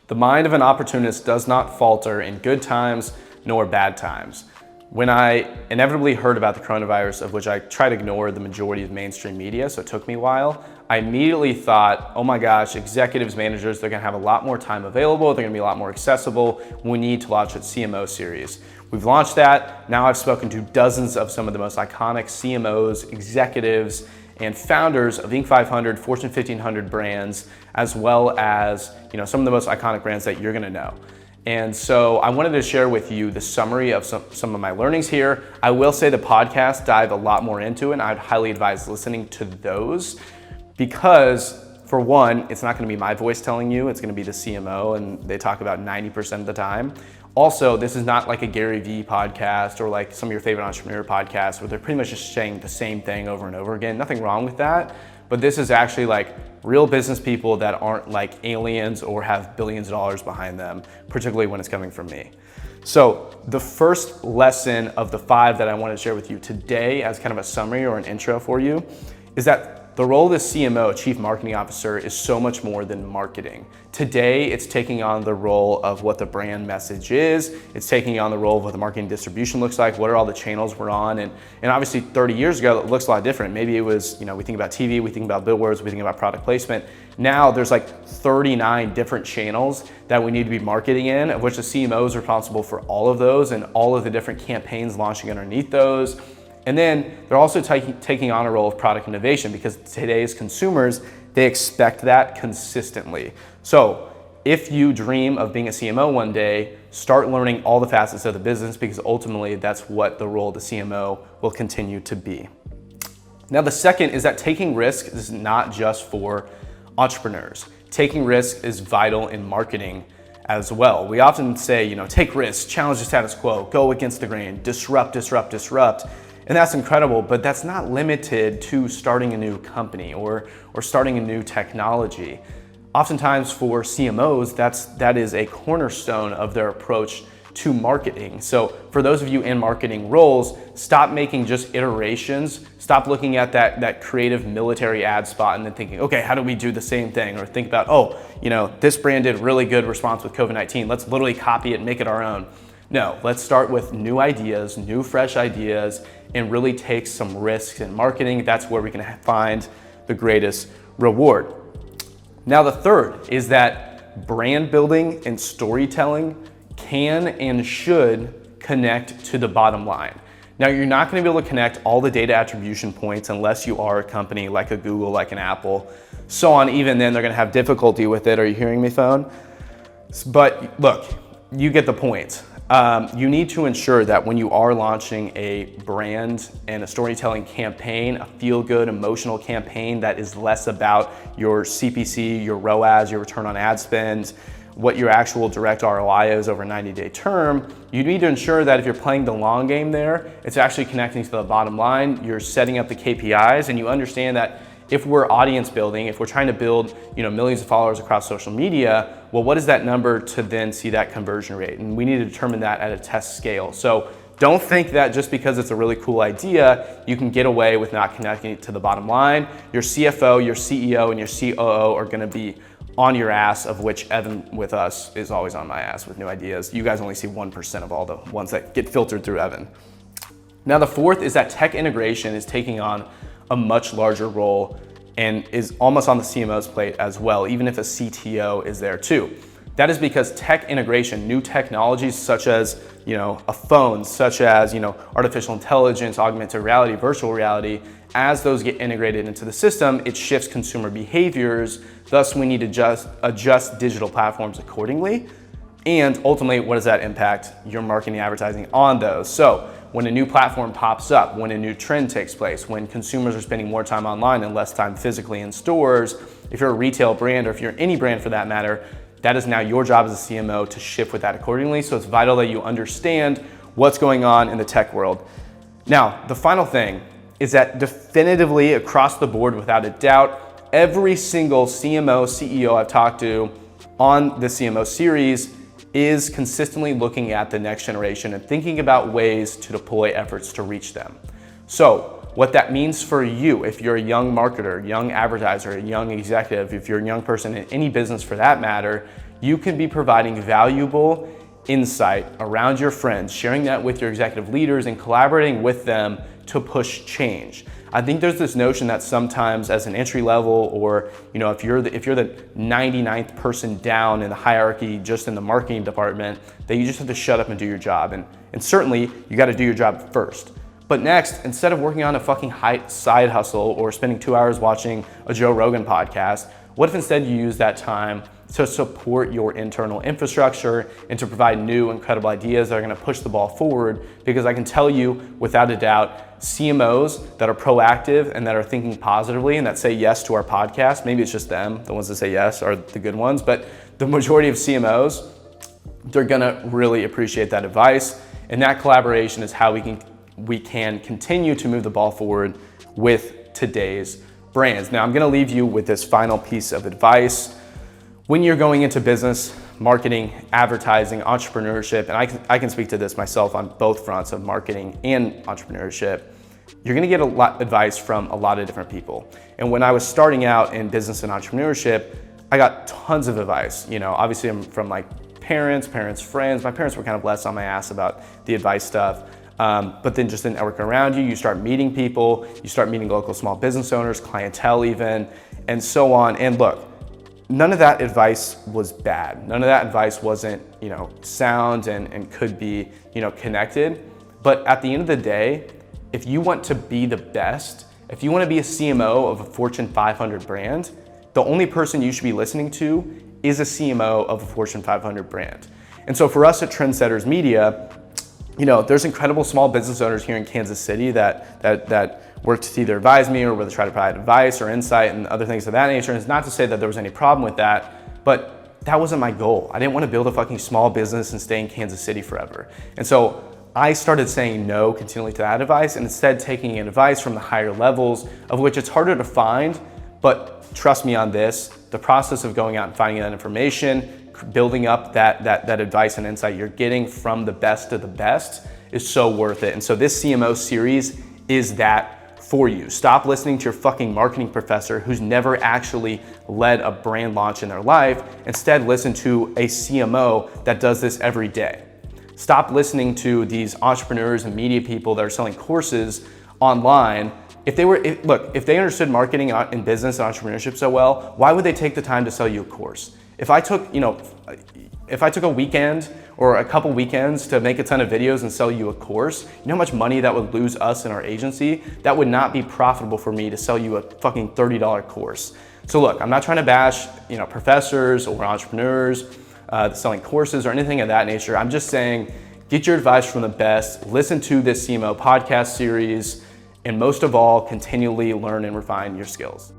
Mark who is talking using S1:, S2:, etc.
S1: The mind of an opportunist does not falter in good times nor bad times. When I inevitably heard about the coronavirus, of which I try to ignore the majority of mainstream media, so it took me a while, I immediately thought, oh my gosh, executives, managers, they're gonna have a lot more time available, they're gonna be a lot more accessible, we need to launch a CMO series. We've launched that. Now I've spoken to dozens of some of the most iconic CMOs, executives, and founders of Inc. 500, Fortune 1500 brands, as well as some of the most iconic brands that you're gonna know. And so I wanted to share with you the summary of some of my learnings here. I will say the podcast dive a lot more into it, and I'd highly advise listening to those because, for one, it's not gonna be my voice telling you, it's gonna be the CMO, and they talk about 90% of the time. Also, this is not like a Gary Vee podcast or like some of your favorite entrepreneur podcasts where they're pretty much just saying the same thing over and over again. Nothing wrong with that, but this is actually like real business people that aren't like aliens or have billions of dollars behind them, particularly when it's coming from me. So the first lesson of the 5 that I want to share with you today as kind of a summary or an intro for you is that the role of the CMO, Chief Marketing Officer, is so much more than marketing. Today, it's taking on the role of what the brand message is. It's taking on the role of what the marketing distribution looks like. What are all the channels we're on? And obviously 30 years ago, it looks a lot different. Maybe it was, we think about TV, we think about billboards, we think about product placement. Now there's like 39 different channels that we need to be marketing in, of which the CMO is responsible for all of those and all of the different campaigns launching underneath those. And then they're also taking on a role of product innovation because today's consumers, they expect that consistently. So if you dream of being a CMO one day, start learning all the facets of the business because ultimately that's what the role of the CMO will continue to be. Now the second is that taking risk is not just for entrepreneurs. Taking risk is vital in marketing as well. We often say, take risks, challenge the status quo, go against the grain, disrupt, disrupt, disrupt. And that's incredible, but that's not limited to starting a new company or starting a new technology. Oftentimes for CMOs, that is a cornerstone of their approach to marketing. So for those of you in marketing roles, stop making just iterations. Stop looking at that creative military ad spot and then thinking, okay, how do we do the same thing? Or think about, this brand did really good response with COVID-19. Let's literally copy it and make it our own. No, let's start with new ideas, new fresh ideas, and really take some risks in marketing. That's where we can find the greatest reward. Now, the third is that brand building and storytelling can and should connect to the bottom line. Now, you're not going to be able to connect all the data attribution points unless you are a company like a Google, like an Apple, so on. Even then, they're going to have difficulty with it. Are you hearing me, phone? But look, you get the point. You need to ensure that when you are launching a brand and a storytelling campaign, a feel-good, emotional campaign that is less about your CPC, your ROAS, your return on ad spend, what your actual direct ROI is over a 90-day term, you need to ensure that if you're playing the long game there, it's actually connecting to the bottom line, you're setting up the KPIs, and you understand that if we're audience building, if we're trying to build millions of followers across social media, well, what is that number to then see that conversion rate? And we need to determine that at a test scale. So don't think that just because it's a really cool idea, you can get away with not connecting it to the bottom line. Your CFO, your CEO, and your COO are gonna be on your ass, of which Evan with us is always on my ass with new ideas. You guys only see 1% of all the ones that get filtered through Evan. Now the fourth is that tech integration is taking on a much larger role and is almost on the CMO's plate as well, even if a CTO is there too. That is because tech integration, new technologies such as a phone, such as artificial intelligence, augmented reality, virtual reality, as those get integrated into the system, it shifts consumer behaviors. Thus, we need to adjust digital platforms accordingly. And ultimately, what does that impact? Your marketing advertising on those. So when a new platform pops up, when a new trend takes place, when consumers are spending more time online and less time physically in stores, if you're a retail brand or if you're any brand for that matter, that is now your job as a CMO to shift with that accordingly. So it's vital that you understand what's going on in the tech world. Now, the final thing is that definitively across the board, without a doubt, every single CMO, CEO I've talked to on the CMO series is consistently looking at the next generation and thinking about ways to deploy efforts to reach them. So what that means for you, if you're a young marketer, young advertiser, a young executive, if you're a young person in any business for that matter, you can be providing valuable insight around your friends, sharing that with your executive leaders and collaborating with them to push change. I think there's this notion that sometimes as an entry level, or if you're the 99th person down in the hierarchy just in the marketing department, that you just have to shut up and do your job. And certainly you got to do your job first. But next, instead of working on a fucking side hustle or spending 2 hours watching a Joe Rogan podcast, what if instead you use that time to support your internal infrastructure and to provide new incredible ideas that are gonna push the ball forward? Because I can tell you without a doubt, CMOs that are proactive and that are thinking positively and that say yes to our podcast, maybe it's just them, the ones that say yes are the good ones, but the majority of CMOs, they're gonna really appreciate that advice. And that collaboration is how we can continue to move the ball forward with today's brands. Now, I'm gonna leave you with this final piece of advice. When you're going into business, marketing, advertising, entrepreneurship, and I can speak to this myself on both fronts of marketing and entrepreneurship, you're gonna get a lot of advice from a lot of different people. And when I was starting out in business and entrepreneurship, I got tons of advice. Obviously I'm from like parents, friends. My parents were kind of less on my ass about the advice stuff. But then just the network around you, you start meeting people, you start meeting local small business owners, clientele even, and so on. And look, none of that advice was bad. None of that advice wasn't, sound and could be, connected. But at the end of the day, if you want to be the best, if you want to be a CMO of a Fortune 500 brand, the only person you should be listening to is a CMO of a Fortune 500 brand. And so for us at Trndsttrs Media, there's incredible small business owners here in Kansas City that work to either advise me or whether try to provide advice or insight and other things of that nature. And it's not to say that there was any problem with that, but that wasn't my goal. I didn't want to build a fucking small business and stay in Kansas City forever. And so I started saying no continually to that advice and instead taking advice from the higher levels, of which it's harder to find, but trust me on this, the process of going out and finding that information, building up that advice and insight you're getting from the best of the best is so worth it. And so this CMO series is that for you. Stop listening to your fucking marketing professor who's never actually led a brand launch in their life. Instead, listen to a CMO that does this every day. Stop listening to these entrepreneurs and media people that are selling courses online. If they understood marketing and business and entrepreneurship so well, why would they take the time to sell you a course? If I took a weekend or a couple weekends to make a ton of videos and sell you a course, you know how much money that would lose us and our agency? That would not be profitable for me to sell you a fucking $30 course. So look, I'm not trying to bash, professors or entrepreneurs selling courses or anything of that nature. I'm just saying, get your advice from the best, listen to this CMO podcast series, and most of all, continually learn and refine your skills.